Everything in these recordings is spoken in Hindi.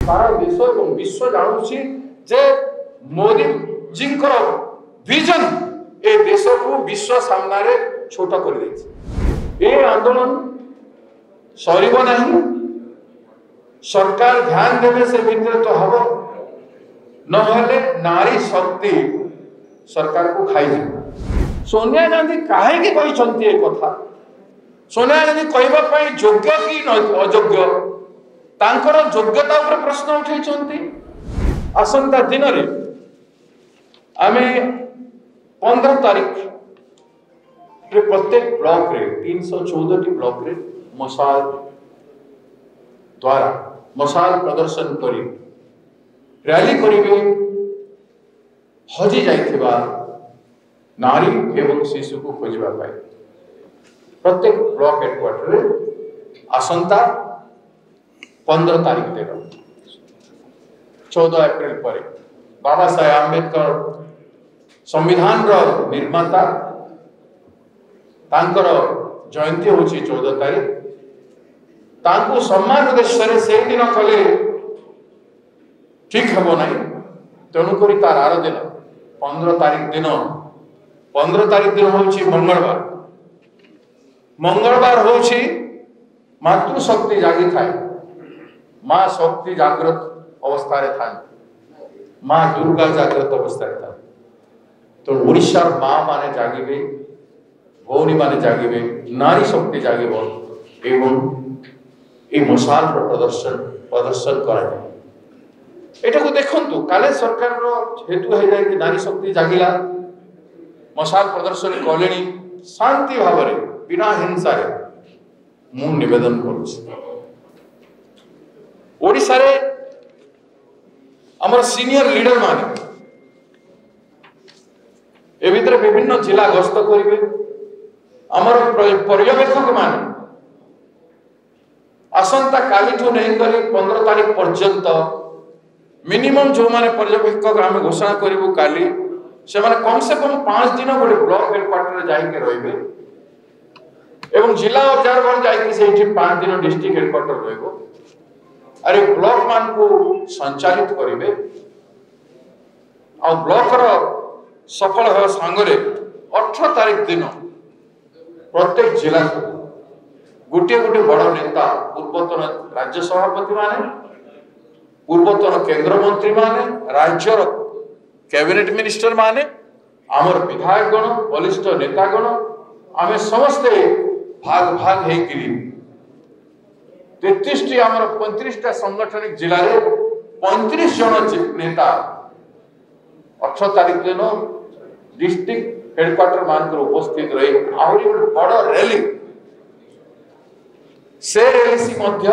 सारा देश और विश्व जानूची जे मोदी जी विजन ए देश को विश्व सामने छोट कर दे। ए आंदोलन सरीब नहीं, सरकार ध्यान देवे से भितर तो हम नहले नारी शक्ति सरकार को खाई जाए। सोनिया गांधी कहीं कहते कथा सोनिया गांधी कहवाई योग्य कि अयोग्य तांकर योग्यता उपर प्रश्न उठे। आसंता दिन में आम 15 तारीख प्रत्येक ब्लॉक रे 314 ब्लॉक रे मशाल द्वारा मशाल प्रदर्शन करी रैली करिवे हजि जाइथिबा नारी एवं शिशु को खोजवा पाए। प्रत्येक ब्लॉक हेडक्वार्टर रे आसंता 15 तारीख दिन 14 अप्रैल पर बाबा साहेब आंबेडकर संविधान रो निर्माता तांकर जयंती होची 14 तारीख तांको सम्मान उद्देश्य से दिन कले ठीक हम ना तेणुक तार आर दिन 15 तारीख दिन होची मंगलवार। मंगलवार होची मातृशक्ति जागी थाए, माँ शक्ति जागृत अवस्था रे था, माँ दुर्गा जागृत अवस्था रे था। तो ओडिशा माँ माने जागिबे, भौणी माने जागिबे, नारी शक्ति जागिबो एवं ए मशाल प्रदर्शन करा एटा को देखंतु काले सरकार रो हेतु है जाय कि नारी शक्ति जागिला मशाल प्रदर्शन कलेनी शांति भाव रे बिना हिंसा रे मु निवेदन करूछी। ओडिसा रे हमर सीनियर लीडर माने ए भीतर विभिन्न जिला गस्त करिवे। हमर पर्यवेक्षक माने आसंता काली ठू नहीं करी 15 तारीख पर्यंत मिनिमम जो माने पर्यवेक्षक आम घोषणा करू काली से माने कम से कम 5 दिन गोटे ब्लॉक हेडक्वार्टर जाइके रहिबे एवं जिला ऑब्जर्वर जाइके सेठी 5 दिन डिस्ट्रिक्ट हेडक्वार्टर रहइबो। अरे ब्लॉक मान को संचालित करिवे आ ब्लॉक रो सफल हो सांगरे 18 तारीख दिन प्रत्येक जिला को गोटे गोटे बड़ नेता पूर्वतन राज्य सभापति माने पूर्वतन केंद्र मंत्री माने राज्यर कैबिनेट मिनिस्टर माने आमर विधायक गण वरिष्ठ नेता गण आमे समस्ते भाग भाग हे गिरी 33 टी आमर 35 टा संगठनिक जिला रे 35 जन नेता 18 तारीख दिन डिस्ट्रिक्ट हेडक्वार्टर मान कर उपस्थित रही आहुरी गोटे बड़ रैली से रैली मध्य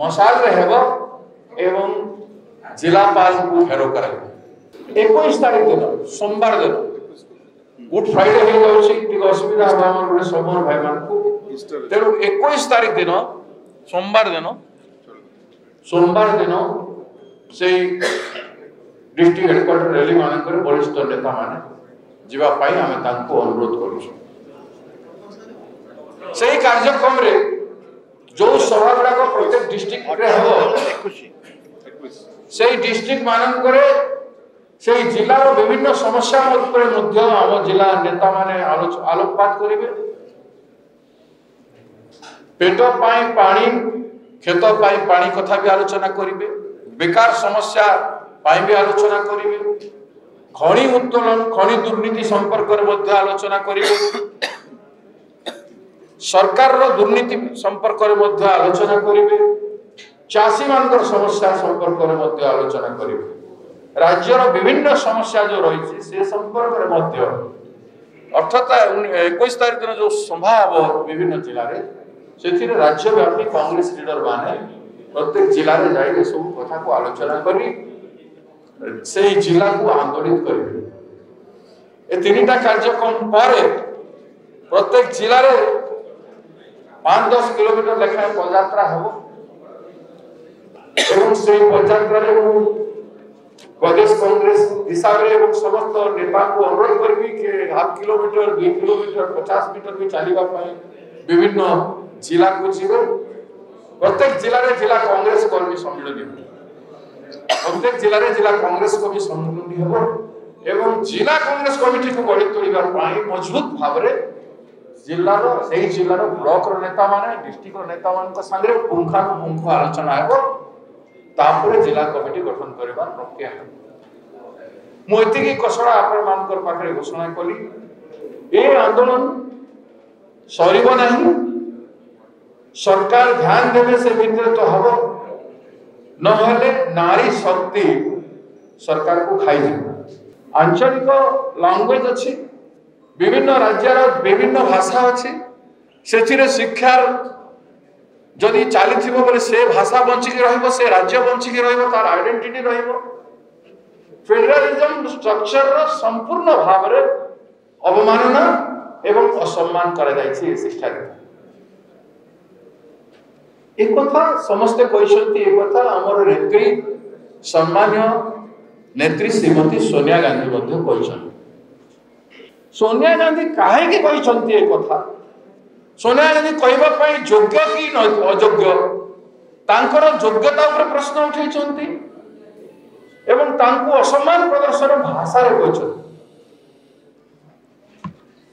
मशाल रे हेबो एवं जिलापाल को फेरो कर 21 तारीख दिन सोमवार दिन गुड फ्राइडे हो जाउची टिक असुविधा हमर गोटे समर भाई मान को तेनु 21 तारीख दिन सोमवार दिन से डिस्ट्रिक्ट हेडक्वार्टर रैली मान कर वरिष्ठ नेता माने जीवा पाई हमें तांको अनुरोध करू। सही कार्यक्रम रे जो सभा गुड़ा को प्रत्येक डिस्ट्रिक्ट रे हो से डिस्ट्रिक्ट मान करे से जिला रो विभिन्न समस्या ऊपर मध्य आम जिला नेता माने आलोकपात करिवे। पेट पाई पानी खेत पाई पानी कथा भी आलोचना करिवे, बेकार समस्या पाई भी आलोचना करिवे, खनि उत्तोलन खनि दुर्नीति संपर्क रे मध्य आलोचना करिवे, सरकार रो दुर्नीति संपर्क रे मध्य आलोचना करिवे, चासी मानकर समस्या संपर्क रे मध्य आलोचना करिवे, राज्यर विभिन्न समस्या जो रही से संपर्क रे मध्य अर्थात 21 तारीख दिन जो सभा हम विभिन्न जिले में से राज्यव्यापी कांग्रेस लीडर माने प्रत्येक जिले में जाए सब कथा को आलोचना करी से जिला को आंदोलित करेंगे। ए तीनटा कार्यक्रम पर प्रत्येक जिले में 5-10 किलोमीटर लेखाएं पदयात्रा हम एवं से पदयात्रा प्रदेश कांग्रेस हिसाब से समस्त नेता को अनुरोध करी कि 1/2 किलोमीटर 2 किलोमीटर 50 मीटर भी चलवा विभिन्न जिला को जीव प्रत्येक जिले में जिला कांग्रेस कर्मी सम्मेलन प्रत्येक जिले में जिला कांग्रेस कमिटी सम्मिलन हो एवं जिला कांग्रेस कमिटी को गढ़ी तोड़िबा पाई मजबूत भाव में जिलार से जिलार ब्लॉक नेता माने डिस्ट्रिक्ट नेता मान संगे पुंखानुपुंख आलोचना हो तापर जिला कमिटी गठन करने प्रक्रिया मुझे कसड़ा आपण मानकर पाखरे घोषणा कली ए आंदोलन सरीब नहीं सरकार ध्यान देवे से भितर तो हम नहले नारी शक्ति सरकार को खाई आंचलिक लैंग्वेज अच्छी विभिन्न राज्यर विभिन्न भाषा अच्छी से शिक्षार जदि चली बोले से भाषा बंचिकी रहिबो से राज्य बंचिकी रहिबो तार आइडेंटिटी रहिबो फेडरलिज्म स्ट्रक्चर रो संपूर्ण भाव रे अवमानना एवं असम्मान करा जायछि शिक्षा एक कथा समस्त कहते एक कथा आमर नेत्री सम्मान्य नेत्री श्रीमती सोनिया गांधी मध्य कहछन सोनिया गांधी काहे के कहछन्ती एक कथा सोनिया गांधी कहबा पई योग्य कि अयोग्य तांकर योग्यता ऊपर प्रश्न उठैछन्ती एवं तांको असम्मान प्रदर्शन भाषा रे कहछन्ती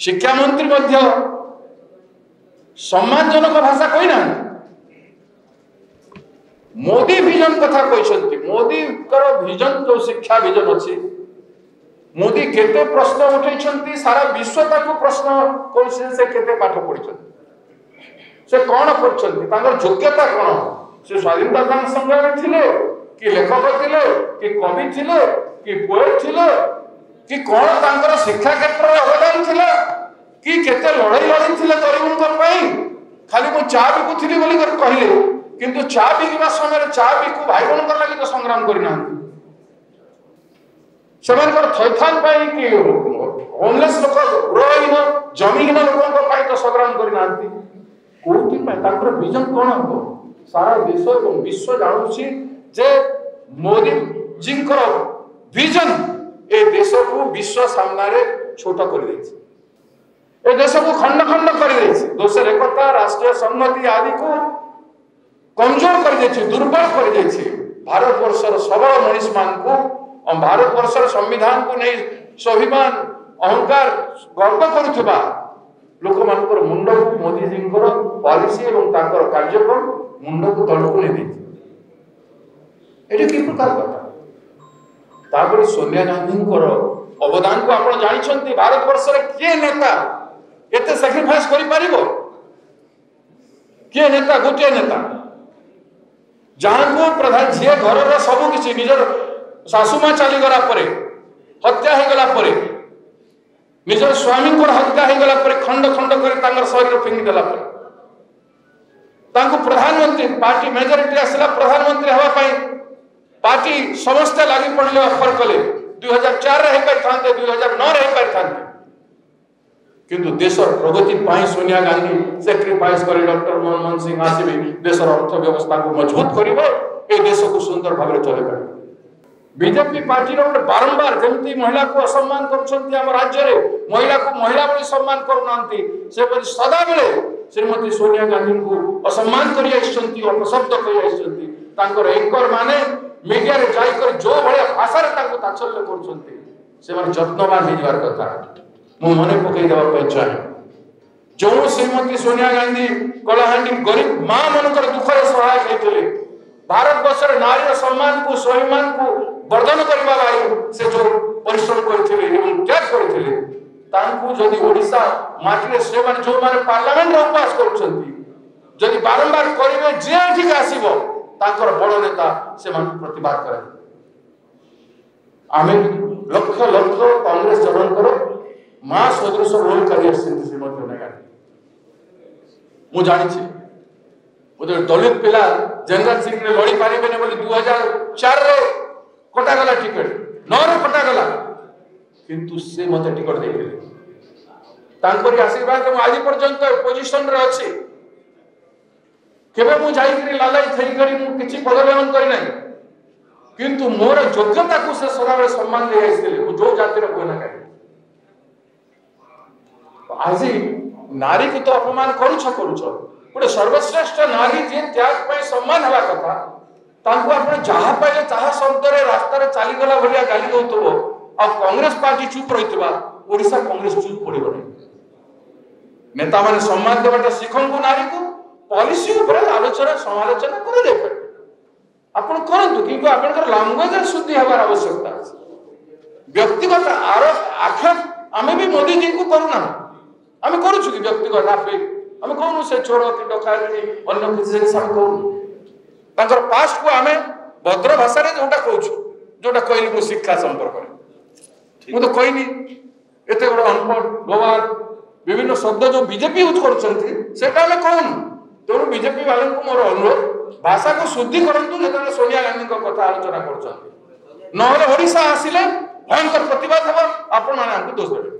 शिक्षा मंत्री मध्य सम्मानजनक भाषा कहि ना मोदी विजन कथा कहछन्ती मोदी कर विजन जो शिक्षा विजन अछि मोदी केते प्रश्न उठैछन्ती सारा विश्व ताको प्रश्न कोन से केते पाठ पढिछन्ती से कोन करछन्ती तांकर योग्यता कोन से स्वाधीनता संग्रामी थिले कि लेखक थिले कि कवि थिले कि पोएट थिले कि कोन तांकर शिक्षा क्षेत्र रे अवदान थिला कि केते लड़ाई लड़ी थिले गरीबन पई खाली मो चा बिकुथिली बोली कर कहिले किंतु चा बिकवा समय चा बिकु भाई बहन कर लागि तो संग्राम करिना सेमानकर थैथान पाई कि होमलेस लोक गृहहीन जमीहीन लोक पाई तो संग्राम करिना कोथि पाई तांकर विजन कोन हो सारा देश एवं विश्व जानुछि जे मोदी जींकर विजन ए देश को विश्व सामने रे छोट कर दैछि ए देश को खंड खंड कर दैछि दोसर एकता राष्ट्रीय संहति आदि को कमजोर कर दैछि दुर्बल कर दैछि भारत वर्षर सबल मनीष मान को भारत वर्षर संविधान को नहीं स्वाभिमान अहंकार गर्व करुवा लोक मानकर मुंड को मोदी जींकर पॉलिसी एवं तांकर कार्यक्रम मुंड को तलक नहीं दैछि एटा कि प्रकार कथा तापर सोनिया गांधी अवदान को आपण जानिछन्ती भारत वर्ष रे के नेता एते सैक्रिफाइस करि पारिबो के नेता गोटे नेता जहां को प्रधान जे घर रे सब किछि निजर सासुमा चली गला परे हत्या हे गला परे निजर स्वामी को हत्या हे गला परे खंड खंड करे तांगर शरीर फिंगी देला परे तांको प्रधानमंत्री पार्टी मेजॉरिटी आसला प्रधानमंत्री हवा पई पार्टी समस्त लागि पड़ले ऑफर कले 2004 रे हे पाइथांते 2009 रे हे पाइथांते किंतु देशर प्रगति पाई सोनिया गांधी सैक्रिफाइस करी डॉक्टर मनमोहन सिंह आसीबे देशर अर्थव्यवस्था को मजबूत करिवे ए देश को सुंदर भाबरे चले पारे बीजेपी पार्टी रो बारंबार जमती महिला को असम्मान करछन्ती हम राज्य रे महिला को महिला बली सम्मान करूनांती से बली सदा बेले श्रीमती सोनिया गांधी को असम्मान करी आइछन्ती अपशब्द करी आइछन्ती तांकर एंकर माने मीडिया रे जाई कर जो भले भाषा रे ताको ताचल्य करछन्ती से माने जत्नवान हे जवार कथा मु मने पकई देबा पे चाहे जो श्रीमती सोनिया गांधी कलाहांडी गरीब मां मनकर दुख रे सहायक हेतले भारत वर्ष रे नारी सम्मान को स्वाभिमान को वर्धन करबा भाई से जो परिश्रम करथिले एवं त्याग करथिले तांकु जदि ओडिसा माटी रे से माने जो माने पार्लियामेंट रे उपवास करछन्ती जदि बारंबार करिवे जे ठीक आसीबो तांकर बड़ नेता से मान प्रतिवाद करे आमे लक्ष लक्ष कांग्रेस जनकर मां सदृश रोल करी आछिन श्रीमती सोनिया गांधी मु जानि छी ओदे दलित पिला जनरल सिंह ने लड़ी पारिबे ने बोली 2004 रे कटा गला टिकट 9 रे कटा गला किंतु से मते टिकट देथिले तांकरी आशीर्वाद मु आज पर्यंत पोजीशन रे अछि केबे मु जाई करी लालाई थई करी मु किछि पदलेवन करी नै किंतु मोर योग्यता को से सदाबे सम्मान दे आइसिले मु जो जाति रे कोना काई आज नारी को तो अपमान करूछ गोटे सर्वश्रेष्ठ नारी जे त्याग पई सम्मान हवा कथा तांको आपण जहा पाइले ताहा शब्द रे रास्ता रे चली गला भलिया गाली दउतबो आ कांग्रेस पार्टी चुप रहितबा ओडिसा कांग्रेस चुप पड़िबो नै नेता माने सम्मान देबाटा शिखंगु नारी को पॉलिसी ऊपर आलोचना समालोचना करे दे आपण करंतु किंतु आपनकर लैंग्वेज शुद्धि हबार आवश्यकता अछि व्यक्तिगत आरोप आक्षेप आमे भी मोदी जी को करूना आमे करू छु कि व्यक्तिगत आफे आमे कहू से चोर कि डकायती अन्य किसी से सब कहू तांकर पास्ट को आमे भद्र भाषा रे जोटा कहू छु जोटा कहली मो शिक्षा संपर्क रे मो तो कहनी एते बड़ अनपढ़ गवार विभिन्न शब्द जो बीजेपी यूज करछंती सेटा हमें कहून तेणु बीजेपी वालों को मोर अनुरोध भाषा को शुद्धि करंतु जेतले सोनिया गांधी को कथा आलोचना करछंती नहले ओडिशा आसिले भयंकर प्रतिबाद हेबा आपण माने हमको दोष देबे।